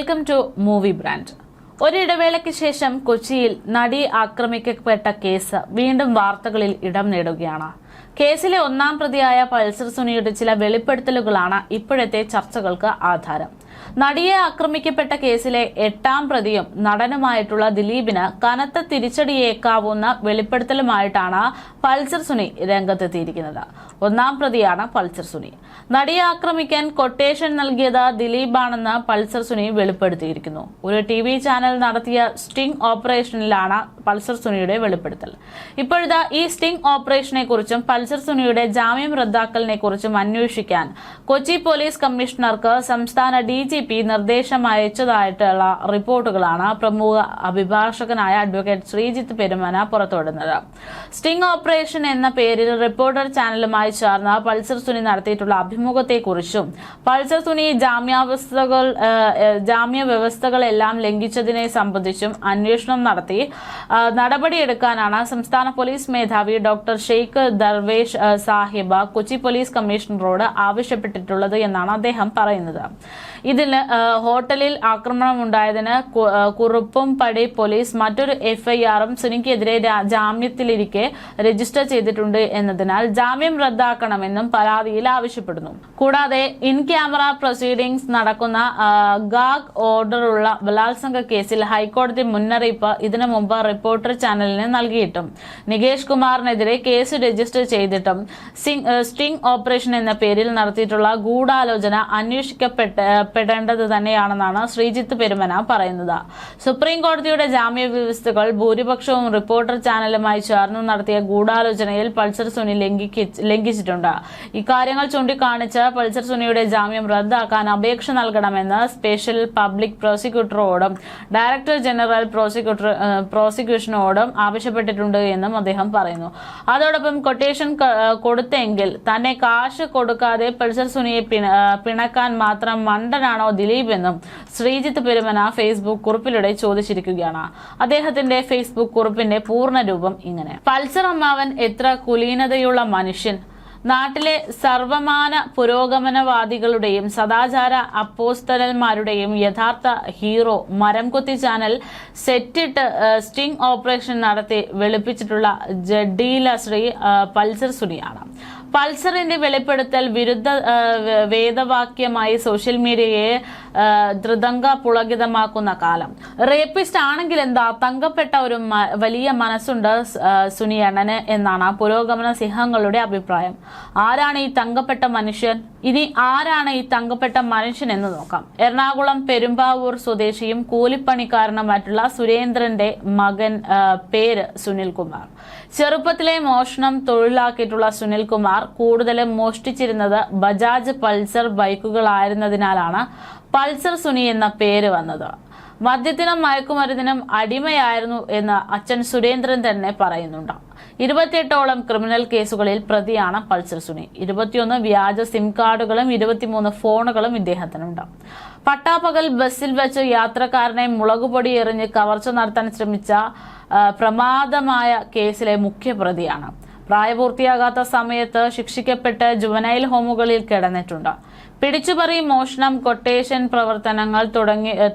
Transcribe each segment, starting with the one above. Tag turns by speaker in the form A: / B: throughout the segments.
A: Welcome to movie brand. ഒരിടവേളയ്ക്ക് ശേഷം കൊച്ചിയിൽ നടി ആക്രമിക്കപ്പെട്ട കേസ് വീണ്ടും വാർത്തകളിൽ ഇടം നേടുകയാണ്. കേസിലെ ഒന്നാം പ്രതിയായ പൾസർ സുനിയുടെ ചില വെളിപ്പെടുത്തലുകളാണ് ഇപ്പോഴത്തെ ചർച്ചകൾക്ക് ആധാരം. നടിയെ ആക്രമിക്കപ്പെട്ട കേസിലെ 8ാം പ്രതിയും നടനുമായിട്ടുള്ള ദിലീപിന് കനത്ത തിരിച്ചടിയേക്കാവുന്ന വെളിപ്പെടുത്തലുമായിട്ടാണ് പൾസർ സുനി രംഗത്തെത്തിയിരിക്കുന്നത്. 1ാം പ്രതിയാണ് പൾസർ സുനി. നടിയെ ആക്രമിക്കാൻ കൊട്ടേഷൻ നൽകിയത് ദിലീപാണെന്ന് പൾസർ സുനി വെളിപ്പെടുത്തിയിരിക്കുന്നു. ഒരു TV ചാനൽ നടത്തിയ സ്റ്റിംഗ് ഓപ്പറേഷനിലാണ് പൾസർ സുനിയുടെ വെളിപ്പെടുത്തൽ. ഇപ്പോഴത്തെ ഈ സ്റ്റിംഗ് ഓപ്പറേഷനെ കുറിച്ചും പൾസർ സുനിയുടെ ജാമ്യം റദ്ദാക്കലിനെ കുറിച്ചും അന്വേഷിക്കാൻ കൊച്ചി പോലീസ് കമ്മീഷണർക്ക് സംസ്ഥാന DGP നിർദ്ദേശം അയച്ചതായിട്ടുള്ള റിപ്പോർട്ടുകളാണ് പ്രമുഖ അഭിഭാഷകനായ അഡ്വക്കേറ്റ് ശ്രീജിത്ത് പെരുമന പുറത്തുവിടുന്നത്. സ്റ്റിംഗ് ഓപ്പറേഷൻ എന്ന പേരിൽ റിപ്പോർട്ടർ ചാനലുമായി ചേർന്ന് പൾസർ സുനി നടത്തിയിട്ടുള്ള അഭിമുഖത്തെക്കുറിച്ചും പൾസർ സുനി ജാമ്യവ്യവസ്ഥകളെല്ലാം ലംഘിച്ചതിനെ സംബന്ധിച്ചും അന്വേഷണം നടത്തി നടപടിയെടുക്കാനാണ് സംസ്ഥാന പോലീസ് മേധാവി ഡോക്ടർ ഷെയ്ഖ് ദർവേഷ് സാഹിബ് കൊച്ചി പോലീസ് കമ്മീഷണറോട് ആവശ്യപ്പെട്ടിട്ടുള്ളത് എന്നാണ് അദ്ദേഹം പറയുന്നത്. ഇതിൽ ഹോട്ടലിൽ ആക്രമണമുണ്ടായതിന് കുറുപ്പും പടി പോലീസ് മറ്റൊരു FIR-ഉം സുനിക്കെതിരെ ജാമ്യത്തിലിരിക്കെ രജിസ്റ്റർ ചെയ്തിട്ടുണ്ട് എന്നതിനാൽ ജാമ്യം റദ്ദാക്കണമെന്നും പരാതിയിൽ ആവശ്യപ്പെടുന്നു. കൂടാതെ ഇൻ ക്യാമറ പ്രൊസീഡിംഗ്സ് നടക്കുന്ന ഗാഗ് ഓർഡറുള്ള ബലാത്സംഗ കേസിൽ ഹൈക്കോടതി മുന്നറിയിപ്പ് ഇതിനു മുമ്പ് റിപ്പോർട്ടർ ചാനലിന് നൽകിയിട്ടും നികേഷ് കുമാറിനെതിരെ കേസ് രജിസ്റ്റർ ചെയ്തിട്ടും സ്റ്റിംഗ് ഓപ്പറേഷൻ എന്ന പേരിൽ നടത്തിയിട്ടുള്ള ഗൂഢാലോചന അന്വേഷിക്കപ്പെടേണ്ടത് തന്നെയാണെന്നാണ് ശ്രീജിത്ത് പെരുമന പറയുന്നത്. സുപ്രീം കോടതിയുടെ ജാമ്യ വ്യവസ്ഥകൾ ഭൂരിപക്ഷവും റിപ്പോർട്ടർ ചാനലുമായി ചേർന്ന് നടത്തിയ ഗൂഢാലോചനയിൽ പൾസർ സുനി ലംഘിച്ചിട്ടുണ്ട്. ഇക്കാര്യങ്ങൾ ചൂണ്ടിക്കാണിച്ച് പൾസർ സുനിയുടെ ജാമ്യം റദ്ദാക്കാൻ അപേക്ഷ നൽകണമെന്ന് സ്പെഷ്യൽ പബ്ലിക് പ്രോസിക്യൂട്ടറോടും ഡയറക്ടർ ജനറൽ പ്രോസിക്യൂഷനോടും ആവശ്യപ്പെട്ടിട്ടുണ്ട് എന്നും അദ്ദേഹം പറയുന്നു. അതോടൊപ്പം കൊട്ടേഷൻ കൊടുത്തെങ്കിൽ തന്നെ കാശ് കൊടുക്കാതെ പൾസർ സുനിയെ പിണക്കാൻ മാത്രം മണ്ടനാണോ ദിലീപ് എന്നും ശ്രീജിത്ത് പെരുമന ഫേസ്ബുക്ക് കുറിപ്പിലൂടെ ചോദിച്ചിരിക്കുകയാണ്. അദ്ദേഹത്തിന്റെ ഫേസ്ബുക്ക് കുറിപ്പിന്റെ പൂർണ്ണ രൂപം ഇങ്ങനെ: പൾസർ അമ്മാവൻ എത്ര കുലീനതയുള്ള മനുഷ്യൻ! നാട്ടിലെ സർവമാന പുരോഗമനവാദികളുടെയും സദാചാര അപ്പോസ്തലന്മാരുടെയും യഥാർത്ഥ ഹീറോ മരംകൊത്തി ചാനൽ സെറ്റിട്ട് സ്റ്റിംഗ് ഓപ്പറേഷൻ നടത്തി വെളുപ്പിച്ചിട്ടുള്ള ജഡീല ശ്രീ പൾസർ സുനിയാണ്. പൾസറിന്റെ വെളിപ്പെടുത്തൽ വിരുദ്ധ വേദവാക്യമായി സോഷ്യൽ മീഡിയയെ ധൃതങ്ക പുളകിതമാക്കുന്ന കാലം. റേപ്പിസ്റ്റ് ആണെങ്കിൽ എന്താ, തങ്കപ്പെട്ട ഒരു വലിയ മനസ്സുണ്ട് സുനിയണ്ണന് എന്നാണ് പുരോഗമന സിംഹങ്ങളുടെ അഭിപ്രായം. ആരാണ് ഈ തങ്കപ്പെട്ട മനുഷ്യൻ? ഇനി ആരാണ് ഈ തങ്കപ്പെട്ട മനുഷ്യൻ എന്ന് നോക്കാം. എറണാകുളം പെരുമ്പാവൂർ സ്വദേശിയും കൂലിപ്പണിക്കാരനുമായിട്ടുള്ള സുരേന്ദ്രന്റെ മകൻ, പേര് സുനിൽകുമാർ. ചെറുപ്പത്തിലെ മോഷണം തൊഴിലാക്കിയിട്ടുള്ള സുനിൽകുമാർ കൂടുതലും മോഷ്ടിച്ചിരുന്നത് ബജാജ് പൾസർ ബൈക്കുകളായിരുന്നതിനാലാണ് പൾസർ സുനി എന്ന പേര് വന്നത്. മദ്യത്തിനും മയക്കുമരുന്നിനും അടിമയായിരുന്നു എന്ന് അച്ഛൻ സുരേന്ദ്രൻ തന്നെ പറയുന്നുണ്ട്. 28ഓളം ക്രിമിനൽ കേസുകളിൽ പ്രതിയാണ് പൾസർ സുനി. 21 വ്യാജ സിം കാർഡുകളും 23 ഫോണുകളും ഇദ്ദേഹത്തിനുണ്ട്. പട്ടാപ്പകൽ ബസ്സിൽ വെച്ച് യാത്രക്കാരനെ മുളകുപൊടി എറിഞ്ഞ് കവർച്ച നടത്താൻ ശ്രമിച്ച പ്രമാദമായ കേസിലെ മുഖ്യപ്രതിയാണ്. പ്രായപൂർത്തിയാകാത്ത സമയത്ത് ശിക്ഷിക്കപ്പെട്ട് ജുവനൈൽ ഹോമുകളിൽ കിടന്നിട്ടുണ്ട്. പിടിച്ചുപറി, മോഷണം, കൊട്ടേഷൻ പ്രവർത്തനങ്ങൾ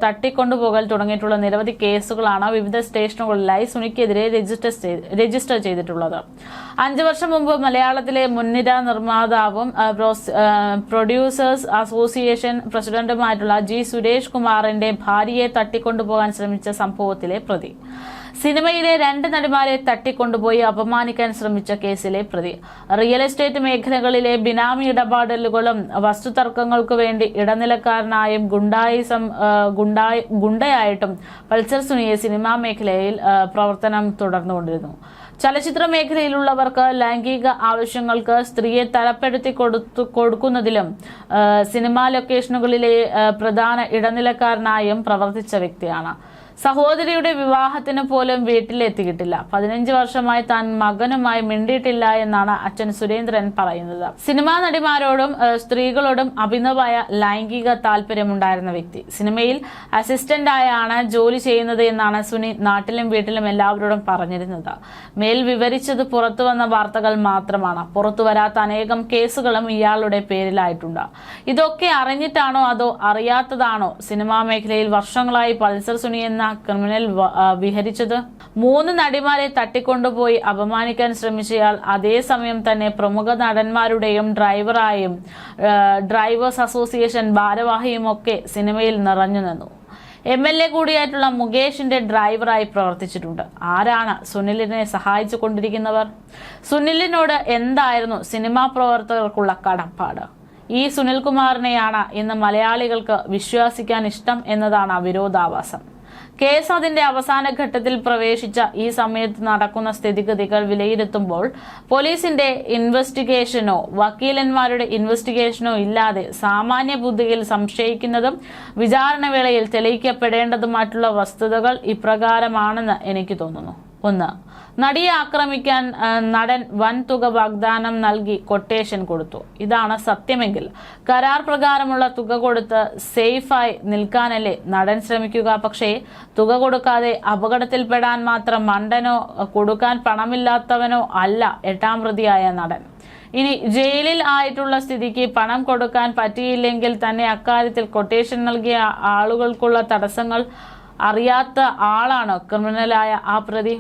A: തട്ടിക്കൊണ്ടുപോകൽ തുടങ്ങിയിട്ടുള്ള നിരവധി കേസുകളാണ് വിവിധ സ്റ്റേഷനുകളിലായി സുനിക്കെതിരെ രജിസ്റ്റർ ചെയ്തിട്ടുള്ളത്. 5 വർഷം മുമ്പ് മലയാളത്തിലെ മുൻനിര നിർമ്മാതാവും പ്രൊഡ്യൂസേഴ്സ് അസോസിയേഷൻ പ്രസിഡന്റുമായിട്ടുള്ള G. സുരേഷ് കുമാറിന്റെ ഭാര്യയെ തട്ടിക്കൊണ്ടുപോകാൻ ശ്രമിച്ച സംഭവത്തിലെ പ്രതി. സിനിമയിലെ 2 നടിമാരെ തട്ടിക്കൊണ്ടുപോയി അപമാനിക്കാൻ ശ്രമിച്ച കേസിലെ പ്രതി. റിയൽ എസ്റ്റേറ്റ് മേഖലകളിലെ ബിനാമി ഇടപാടലുകളും വസ്തുതർക്കങ്ങൾക്കു വേണ്ടി ഇടനിലക്കാരനായും ഗുണ്ടയായിട്ടും പൾസർ സുനിയെ സിനിമാ മേഖലയിൽ പ്രവർത്തനം തുടർന്നുകൊണ്ടിരുന്നു. ചലച്ചിത്ര മേഖലയിലുള്ളവർക്ക് ലൈംഗിക ആവശ്യങ്ങൾക്ക് സ്ത്രീയെ തലപ്പെടുത്തി കൊടുക്കുന്നതിലും സിനിമാ ലൊക്കേഷനുകളിലെ പ്രധാന ഇടനിലക്കാരനായും പ്രവർത്തിച്ച വ്യക്തിയാണ്. സഹോദരിയുടെ വിവാഹത്തിന് പോലും വീട്ടിലെത്തിയിട്ടില്ല. 15 വർഷമായി താൻ മകനുമായി മിണ്ടിയിട്ടില്ല എന്നാണ് അച്ഛൻ സുരേന്ദ്രൻ പറയുന്നത്. സിനിമാ നടിമാരോടും സ്ത്രീകളോടും അഭിനവായ ലൈംഗിക താല്പര്യമുണ്ടായിരുന്ന വ്യക്തി. സിനിമയിൽ അസിസ്റ്റന്റായാണ് ജോലി ചെയ്യുന്നത് എന്നാണ് സുനി നാട്ടിലും വീട്ടിലും എല്ലാവരോടും പറഞ്ഞിരുന്നത്. മേൽ വിവരിച്ചത് പുറത്തു വന്ന വാർത്തകൾ മാത്രമാണ്. പുറത്തു വരാത്ത അനേകം കേസുകളും ഇയാളുടെ പേരിലായിട്ടുണ്ട്. ഇതൊക്കെ അറിഞ്ഞിട്ടാണോ അതോ അറിയാത്തതാണോ സിനിമാ മേഖലയിൽ വർഷങ്ങളായി പൾസർ സുനി എന്ന ക്രിമിനൽ വിഹരിച്ചത്? 3 നടിമാരെ തട്ടിക്കൊണ്ടുപോയി അപമാനിക്കാൻ ശ്രമിച്ചയാൾ അതേസമയം തന്നെ പ്രമുഖ നടന്മാരുടെയും ഡ്രൈവേഴ്സ് അസോസിയേഷൻ ഭാരവാഹിയും ഒക്കെ സിനിമയിൽ നിറഞ്ഞു നിന്നു. MLA കൂടിയായിട്ടുള്ള മുകേഷിന്റെ ഡ്രൈവറായി പ്രവർത്തിച്ചിട്ടുണ്ട്. ആരാണ് സുനിലിനെ സഹായിച്ചു കൊണ്ടിരിക്കുന്നവർ? സുനിലിനോട് എന്തായിരുന്നു സിനിമാ പ്രവർത്തകർക്കുള്ള കടപ്പാട്? ഈ സുനിൽകുമാറിനെയാണ് ഇന്ന് മലയാളികൾക്ക് വിശ്വസിക്കാൻ ഇഷ്ടം എന്നതാണ് വിരോധാഭാസം. കേസ് അതിന്റെ അവസാന ഘട്ടത്തിൽ പ്രവേശിച്ച ഈ സമയത്ത് നടക്കുന്ന സ്ഥിതിഗതികൾ വിലയിരുത്തുമ്പോൾ പോലീസിന്റെ ഇൻവെസ്റ്റിഗേഷനോ വക്കീലന്മാരുടെ ഇൻവെസ്റ്റിഗേഷനോ ഇല്ലാതെ സാമാന്യ ബുദ്ധിയിൽ സംശയിക്കുന്നതും വിചാരണ വേളയിൽ തെളിയിക്കപ്പെടേണ്ടതുമായിട്ടുള്ള വസ്തുതകൾ ഇപ്രകാരമാണെന്ന് എനിക്ക് തോന്നുന്നു. 1. നടിയെ ആക്രമിക്കാൻ നടൻ വൻതുക വാഗ്ദാനം നൽകി കൊട്ടേഷൻ കൊടുത്തു. ഇതാണ് സത്യമെങ്കിൽ കരാർ പ്രകാരമുള്ള തുക കൊടുത്ത് സേഫായി നിൽക്കാനല്ലേ നടൻ ശ്രമിക്കുക? പക്ഷേ തുക കൊടുക്കാതെ അപകടത്തിൽപ്പെടാൻ മാത്രം മണ്ടനോ കൊടുക്കാൻ പണമില്ലാത്തവനോ അല്ല 8ാം പ്രതിയായ നടൻ. ഇനി ജയിലിൽ ആയിട്ടുള്ള സ്ഥിതിക്ക് പണം കൊടുക്കാൻ പറ്റിയില്ലെങ്കിൽ തന്നെ അക്കാര്യത്തിൽ കൊട്ടേഷൻ നൽകിയ ആളുകൾക്കുള്ള തടസ്സങ്ങൾ അറിയാത്ത ആളാണ് ക്രിമിനലായ ആ പ്രതി.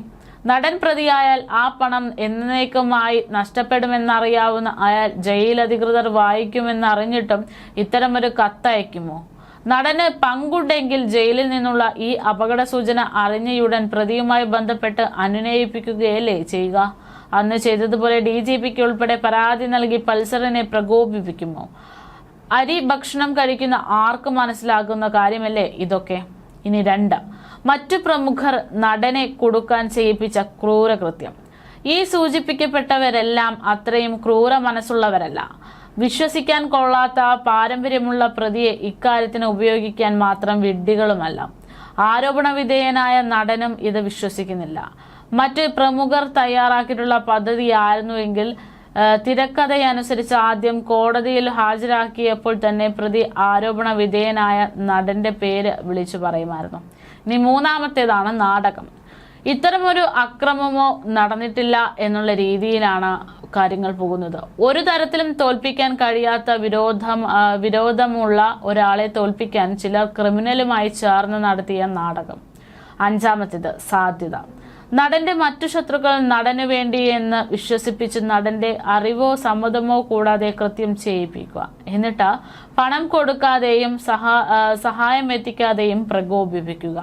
A: നടൻ പ്രതിയായാൽ ആ പണം എന്നേക്കുമായി നഷ്ടപ്പെടുമെന്നറിയാവുന്ന അയാൾ ജയിലധികൃതർ വായിക്കുമെന്നറിഞ്ഞിട്ടും ഇത്തരമൊരു കത്തയക്കുമോ? നടന് പങ്കുണ്ടെങ്കിൽ ജയിലിൽ നിന്നുള്ള ഈ അപകട സൂചന അറിഞ്ഞയുടൻ പ്രതിയുമായി ബന്ധപ്പെട്ട് അനുനയിപ്പിക്കുകയല്ലേ ചെയ്യുക? അന്ന് ചെയ്തതുപോലെ DGPക്ക് ഉൾപ്പെടെ പരാതി നൽകി പൾസറിനെ പ്രകോപിപ്പിക്കുമോ? അരി ഭക്ഷണം കഴിക്കുന്ന ആർക്ക് മനസ്സിലാകുന്ന കാര്യമല്ലേ ഇതൊക്കെ? ഇനി 2. മറ്റു പ്രമുഖർ നടനെ കൊടുക്കാൻ ചെയ്യിപ്പിച്ച ക്രൂരകൃത്യം. ഈ സൂചിപ്പിക്കപ്പെട്ടവരെല്ലാം അത്രയും ക്രൂര മനസ്സുള്ളവരല്ല. വിശ്വസിക്കാൻ കൊള്ളാത്ത പാരമ്പര്യമുള്ള പ്രതിയെ ഇക്കാര്യത്തിന് ഉപയോഗിക്കാൻ മാത്രം വിഡ്ഢികളുമല്ല. ആരോപണ വിധേയനായ നടനും ഇത് വിശ്വസിക്കുന്നില്ല. മറ്റ് പ്രമുഖർ തയ്യാറാക്കിയിട്ടുള്ള പദ്ധതിയായിരുന്നുവെങ്കിൽ തിരക്കഥയനുസരിച്ച് ആദ്യം കോടതിയിൽ ഹാജരാക്കിയപ്പോൾ തന്നെ പ്രതി ആരോപണ വിധേയനായ നടന്റെ പേര് വിളിച്ചു പറയുമായിരുന്നു. ഇനി 3ാമത്തേതാണ് നാടകം. ഇത്തരമൊരു അക്രമമോ നടന്നിട്ടില്ല എന്നുള്ള രീതിയിലാണ് കാര്യങ്ങൾ പോകുന്നത്. ഒരു തരത്തിലും തോൽപ്പിക്കാൻ കഴിയാത്ത വിരോധമുള്ള ഒരാളെ തോൽപ്പിക്കാൻ ചിലർ ക്രിമിനലുമായി ചേർന്ന് നടത്തിയ നാടകം. 5ാമത്തേത് സാധ്യത. നടന്റെ മറ്റു ശത്രുക്കൾ നടനു വേണ്ടി എന്ന് വിശ്വസിപ്പിച്ച് നടന്റെ അറിവോ സമ്മതമോ കൂടാതെ കൃത്യം ചെയ്യിപ്പിക്കുക. എന്നിട്ട് പണം കൊടുക്കാതെയും സഹായം എത്തിക്കാതെയും പ്രകോപിപ്പിക്കുക.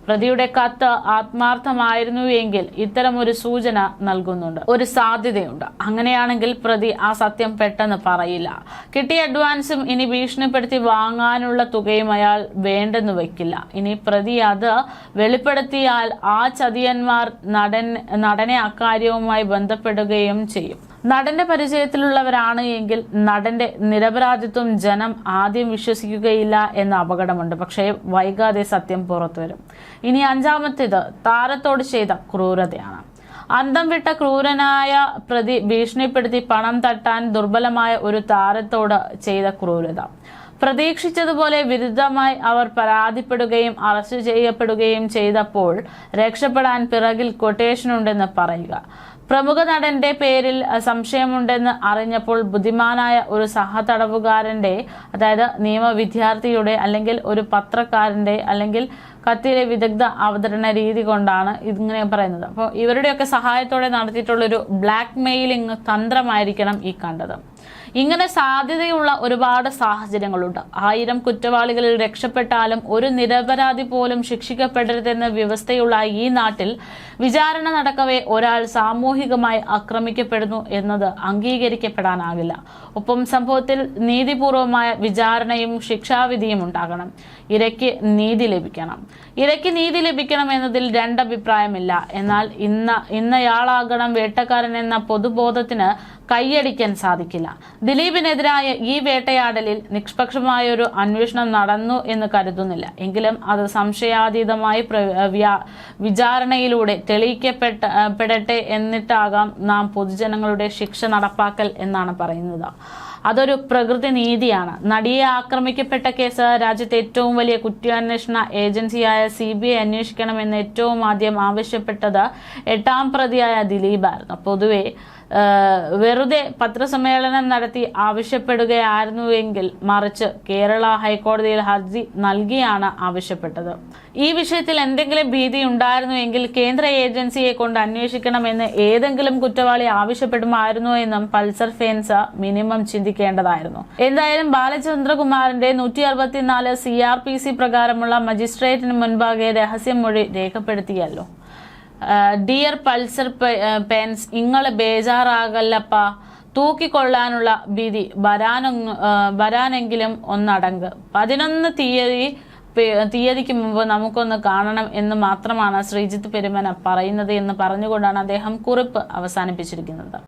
A: പ്രതിയുടെ കത്ത് ആത്മാർത്ഥമായിരുന്നു എങ്കിൽ ഇത്തരമൊരു സൂചന നൽകുന്നുണ്ട്, ഒരു സാധ്യതയുണ്ട്. അങ്ങനെയാണെങ്കിൽ പ്രതി ആ സത്യം പെട്ടെന്ന് പറയില്ല. കിട്ടിയ അഡ്വാൻസും ഇനി ഭീഷണിപ്പെടുത്തി വാങ്ങാനുള്ള തുകയും അയാൾ വേണ്ടെന്ന് വെക്കില്ല. ഇനി പ്രതി അത് വെളിപ്പെടുത്തിയാൽ ആ ചതിയന്മാർ നടനെ അക്കാര്യവുമായി ബന്ധപ്പെടുകയും ചെയ്യും. നടന്റെ പരിചയത്തിലുള്ളവരാണ് എങ്കിൽ നടന്റെ നിരപരാധിത്വം ജനം ആദ്യം വിശ്വസിക്കുകയില്ല എന്ന അപകടമുണ്ട്. പക്ഷേ വൈകാതെ സത്യം പുറത്തുവരും. ഇനി 5ാമത്തേത് താരത്തോട് ചെയ്ത ക്രൂരതയാണ്. അന്തം വിട്ട ക്രൂരനായ പ്രതി ഭീഷണിപ്പെടുത്തി പണം തട്ടാൻ ദുർബലമായ ഒരു താരത്തോട് ചെയ്ത ക്രൂരത. പ്രതീക്ഷിച്ചതുപോലെ വിരുദ്ധമായി അവർ പരാതിപ്പെടുകയും അറസ്റ്റ് ചെയ്യപ്പെടുകയും ചെയ്തപ്പോൾ രക്ഷപ്പെടാൻ പിറകിൽ കൊട്ടേഷനുണ്ടെന്ന് പറയുക. പ്രമുഖ നടന്റെ പേരിൽ സംശയമുണ്ടെന്ന് അറിഞ്ഞപ്പോൾ ബുദ്ധിമാനായ ഒരു സഹതടവുകാരന്റെ, അതായത് നിയമ വിദ്യാർത്ഥിയുടെ അല്ലെങ്കിൽ ഒരു പത്രക്കാരന്റെ അല്ലെങ്കിൽ കത്തിലെ വിദഗ്ധ അവതരണ രീതി കൊണ്ടാണ് ഇങ്ങനെ പറയുന്നത്. അപ്പോൾ ഇവരുടെയൊക്കെ സഹായത്തോടെ നടത്തിയിട്ടുള്ളൊരു ബ്ലാക്ക് മെയിലിംഗ് തന്ത്രമായിരിക്കണം ഈ കണ്ടത്. ഇങ്ങനെ സാധ്യതയുള്ള ഒരുപാട് സാഹചര്യങ്ങളുണ്ട്. 1000 കുറ്റവാളികളിൽ രക്ഷപ്പെട്ടാലും ഒരു നിരപരാധി പോലും ശിക്ഷിക്കപ്പെടരുതെന്ന വ്യവസ്ഥയുള്ള ഈ നാട്ടിൽ വിചാരണ നടക്കവേ ഒരാൾ സാമൂഹികമായി ആക്രമിക്കപ്പെടുന്നു എന്നത് അംഗീകരിക്കപ്പെടാനാകില്ല. ഒപ്പം സംഭവത്തിൽ നീതിപൂർവമായ വിചാരണയും ശിക്ഷാവിധിയും ഉണ്ടാകണം. ഇരയ്ക്ക് നീതി ലഭിക്കണം. ഇരയ്ക്ക് നീതി ലഭിക്കണം എന്നതിൽ 2 അഭിപ്രായമില്ല. എന്നാൽ ഇന്നയാളാകണം വേട്ടക്കാരൻ എന്ന പൊതുബോധത്തിന് കൈയടിക്കാൻ സാധിക്കില്ല. ദിലീപിനെതിരായ ഈ വേട്ടയാടലിൽ നിഷ്പക്ഷമായ ഒരു അന്വേഷണം നടന്നു എന്ന് കരുതുന്നില്ല. എങ്കിലും അത് സംശയാതീതമായി വിചാരണയിലൂടെ തെളിയിക്കപ്പെടട്ടെ എന്നിട്ടാകാം നാം പൊതുജനങ്ങളുടെ ശിക്ഷ നടപ്പാക്കൽ എന്നാണ് പറയുന്നത്. അതൊരു പ്രകൃതി നീതിയാണ്. നടിയെ ആക്രമിക്കപ്പെട്ട കേസ് രാജ്യത്തെ ഏറ്റവും വലിയ കുറ്റാന്വേഷണ ഏജൻസിയായ CBI അന്വേഷിക്കണമെന്ന് ഏറ്റവും ആദ്യം ആവശ്യപ്പെട്ടത് 8ാം പ്രതിയായ ദിലീപായിരുന്നു. പൊതുവെ വെറുതെ പത്രസമ്മേളനം നടത്തി ആവശ്യപ്പെടുകയായിരുന്നുവെങ്കിൽ മറിച്ച് കേരള ഹൈക്കോടതിയിൽ ഹർജി നൽകിയാണ് ആവശ്യപ്പെട്ടത്. ഈ വിഷയത്തിൽ എന്തെങ്കിലും ഭീതി ഉണ്ടായിരുന്നുവെങ്കിൽ കേന്ദ്ര ഏജൻസിയെ കൊണ്ട് അന്വേഷിക്കണമെന്ന് ഏതെങ്കിലും കുറ്റവാളി ആവശ്യപ്പെടുമായിരുന്നോ എന്നും പൾസർ ഫാൻസ് മിനിമം ചിന്തിക്കേണ്ടതായിരുന്നു. എന്തായാലും ബാലചന്ദ്രകുമാറിന്റെ 164 CRPC പ്രകാരമുള്ള മജിസ്ട്രേറ്റിന് മുൻപാകെ രഹസ്യമൊഴി രേഖപ്പെടുത്തിയല്ലോ. ഡിയർ പൾസർ പെൻസ്, ഇങ്ങള് ബേജാറാകല്ലപ്പ, തൂക്കിക്കൊള്ളാനുള്ള വിധി വരാനെങ്കിലും ഒന്നടങ്ക്. 11 തീയതിക്ക് മുമ്പ് നമുക്കൊന്ന് കാണണം എന്ന് മാത്രമാണ് ശ്രീജിത്ത് പെരുമന പറയുന്നത് എന്ന് പറഞ്ഞുകൊണ്ടാണ് അദ്ദേഹം കുറിപ്പ് അവസാനിപ്പിച്ചിരിക്കുന്നത്.